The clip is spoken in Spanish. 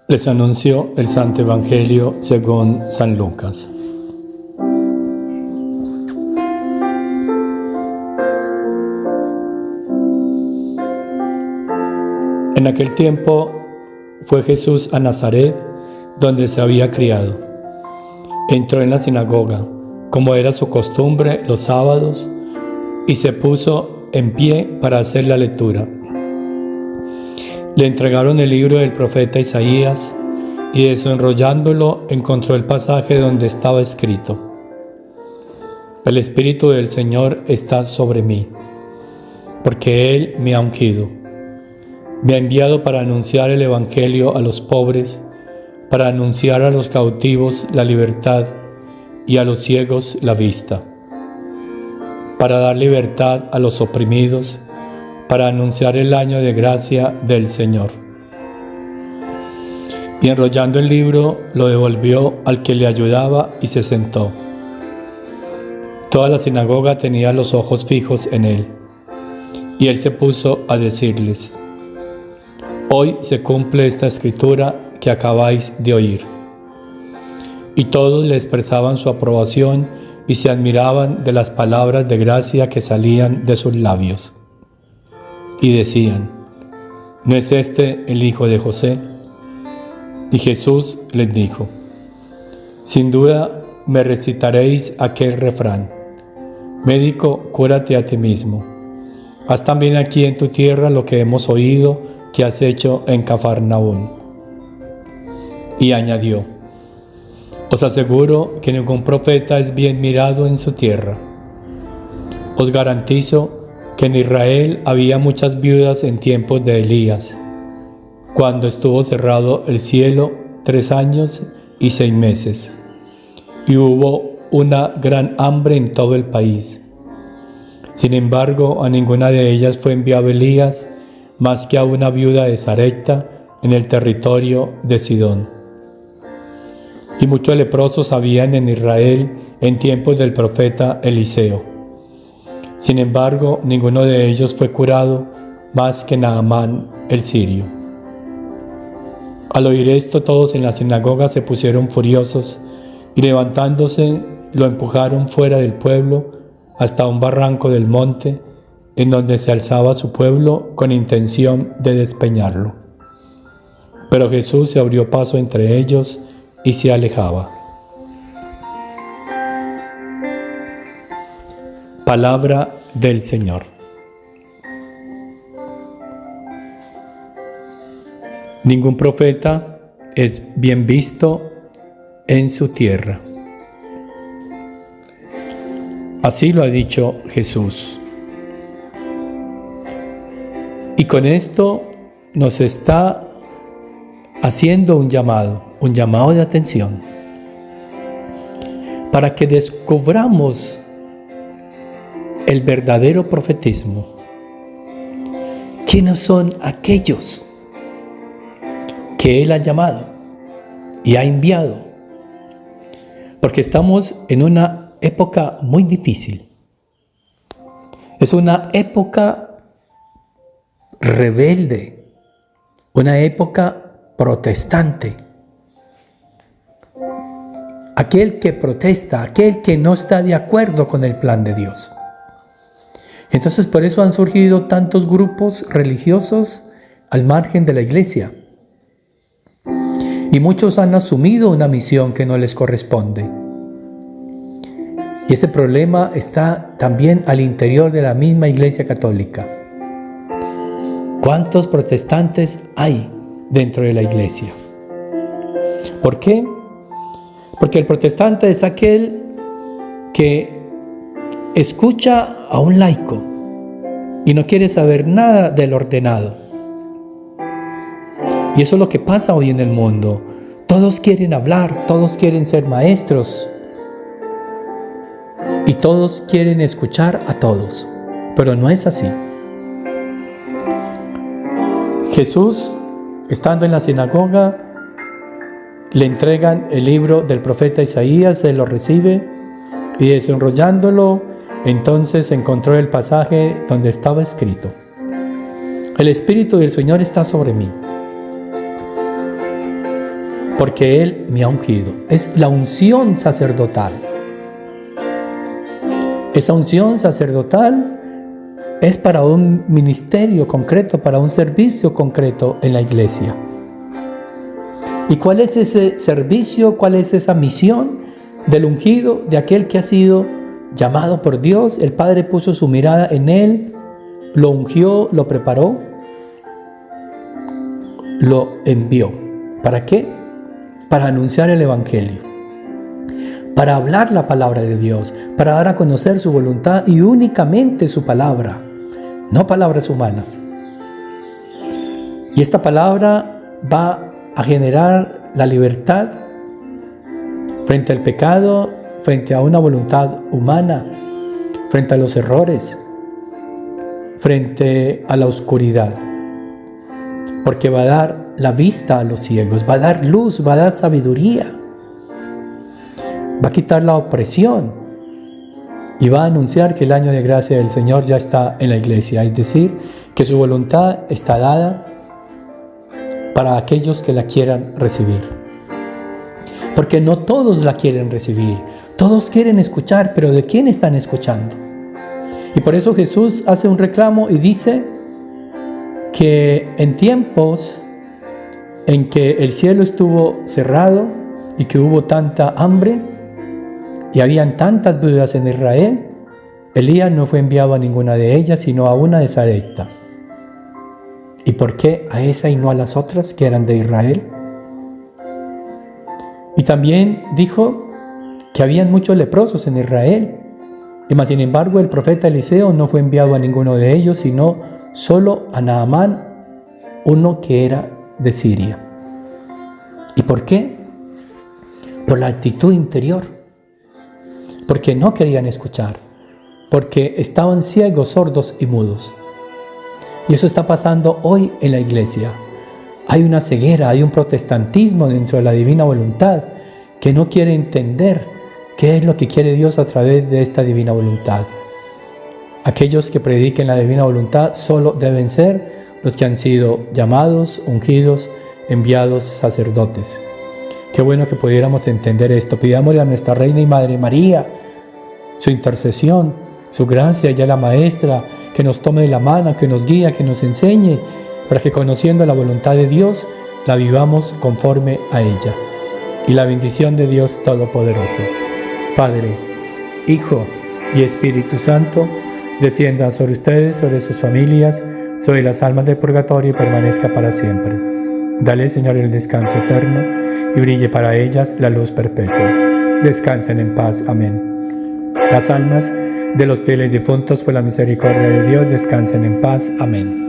Les anuncio el Santo Evangelio según San Lucas. En aquel tiempo fue Jesús a Nazaret, donde se había criado. Entró en la sinagoga, como era su costumbre los sábados, y se puso en pie para hacer la lectura. Le entregaron el libro del profeta Isaías, y desenrollándolo encontró el pasaje donde estaba escrito: El Espíritu del Señor está sobre mí, porque Él me ha ungido. Me ha enviado para anunciar el Evangelio a los pobres, para anunciar a los cautivos la libertad y a los ciegos la vista, para dar libertad a los oprimidos, para anunciar el año de gracia del Señor. Y enrollando el libro, lo devolvió al que le ayudaba y se sentó. Toda la sinagoga tenía los ojos fijos en él, y él se puso a decirles: Hoy se cumple esta escritura que acabáis de oír. Y todos le expresaban su aprobación y se admiraban de las palabras de gracia que salían de sus labios. Y decían: ¿No es este el hijo de José? Y Jesús les dijo: Sin duda me recitaréis aquel refrán: Médico, cúrate a ti mismo. Haz también aquí en tu tierra lo que hemos oído que has hecho en Cafarnaúm. Y añadió: Os aseguro que ningún profeta es bien mirado en su tierra. Os garantizo que en Israel había muchas viudas en tiempos de Elías, cuando estuvo cerrado el cielo 3 años y 6 meses, y hubo una gran hambre en todo el país. Sin embargo, a ninguna de ellas fue enviado Elías, más que a una viuda de Sarepta en el territorio de Sidón. Y muchos leprosos habían en Israel en tiempos del profeta Eliseo. Sin embargo, ninguno de ellos fue curado, más que Naamán el sirio. Al oír esto, todos en la sinagoga se pusieron furiosos y levantándose lo empujaron fuera del pueblo hasta un barranco del monte, en donde se alzaba su pueblo con intención de despeñarlo. Pero Jesús se abrió paso entre ellos y se alejaba. Palabra del Señor. Ningún profeta es bien visto en su tierra. Así lo ha dicho Jesús. Y con esto nos está haciendo un llamado de atención, para que descubramos el verdadero profetismo. ¿Quiénes son aquellos que Él ha llamado y ha enviado? Porque estamos en una época muy difícil. Es una época rebelde, una época protestante. Aquel que protesta, aquel que no está de acuerdo con el plan de Dios. Entonces, por eso han surgido tantos grupos religiosos al margen de la iglesia. Y muchos han asumido una misión que no les corresponde. Y ese problema está también al interior de la misma Iglesia Católica. ¿Cuántos protestantes hay dentro de la iglesia? ¿Por qué? Porque el protestante es aquel que escucha a un laico y no quiere saber nada del ordenado. Y eso es lo que pasa hoy en el mundo. Todos quieren hablar, todos quieren ser maestros y todos quieren escuchar a todos, pero no es así. Jesús, estando en la sinagoga, le entregan el libro del profeta Isaías, él lo recibe y desenrollándolo, entonces encontró el pasaje donde estaba escrito: El Espíritu del Señor está sobre mí, porque Él me ha ungido. Es la unción sacerdotal. Esa unción sacerdotal es para un ministerio concreto, para un servicio concreto en la iglesia. ¿Y cuál es ese servicio? ¿Cuál es esa misión del ungido, de aquel que ha sido llamado por Dios? El Padre puso su mirada en él, lo ungió, lo preparó, lo envió. ¿Para qué? Para anunciar el Evangelio, para hablar la palabra de Dios, para dar a conocer su voluntad y únicamente su palabra, no palabras humanas. Y esta palabra va a generar la libertad frente al pecado, frente a una voluntad humana, frente a los errores, frente a la oscuridad. Porque va a dar la vista a los ciegos, va a dar luz, va a dar sabiduría, va a quitar la opresión y va a anunciar que el año de gracia del Señor ya está en la iglesia, es decir, que su voluntad está dada para aquellos que la quieran recibir. Porque no todos la quieren recibir, todos quieren escuchar, pero ¿de quién están escuchando? Y por eso Jesús hace un reclamo y dice que en tiempos en que el cielo estuvo cerrado y que hubo tanta hambre y habían tantas viudas en Israel, Elías no fue enviado a ninguna de ellas, sino a una de Sarepta. ¿Y por qué a esa y no a las otras que eran de Israel? Y también dijo que habían muchos leprosos en Israel, y más sin embargo el profeta Eliseo no fue enviado a ninguno de ellos, sino solo a Naamán, uno que era de Siria. ¿Y por qué? Por la actitud interior, porque no querían escuchar, porque estaban ciegos, sordos y mudos. Y eso está pasando hoy en la iglesia. Hay una ceguera, hay un protestantismo dentro de la divina voluntad que no quiere entender qué es lo que quiere Dios a través de esta divina voluntad. Aquellos que prediquen la divina voluntad solo deben ser los que han sido llamados, ungidos, enviados sacerdotes. Qué bueno que pudiéramos entender esto. Pidámosle a nuestra Reina y Madre María su intercesión, su gracia, ella la Maestra, que nos tome de la mano, que nos guíe, que nos enseñe, para que conociendo la voluntad de Dios, la vivamos conforme a ella. Y la bendición de Dios Todopoderoso, Padre, Hijo y Espíritu Santo, descienda sobre ustedes, sobre sus familias, sobre las almas del purgatorio y permanezca para siempre. Dale, Señor, el descanso eterno y brille para ellas la luz perpetua. Descansen en paz. Amén. Las almas de los fieles difuntos, por la misericordia de Dios, descansen en paz. Amén.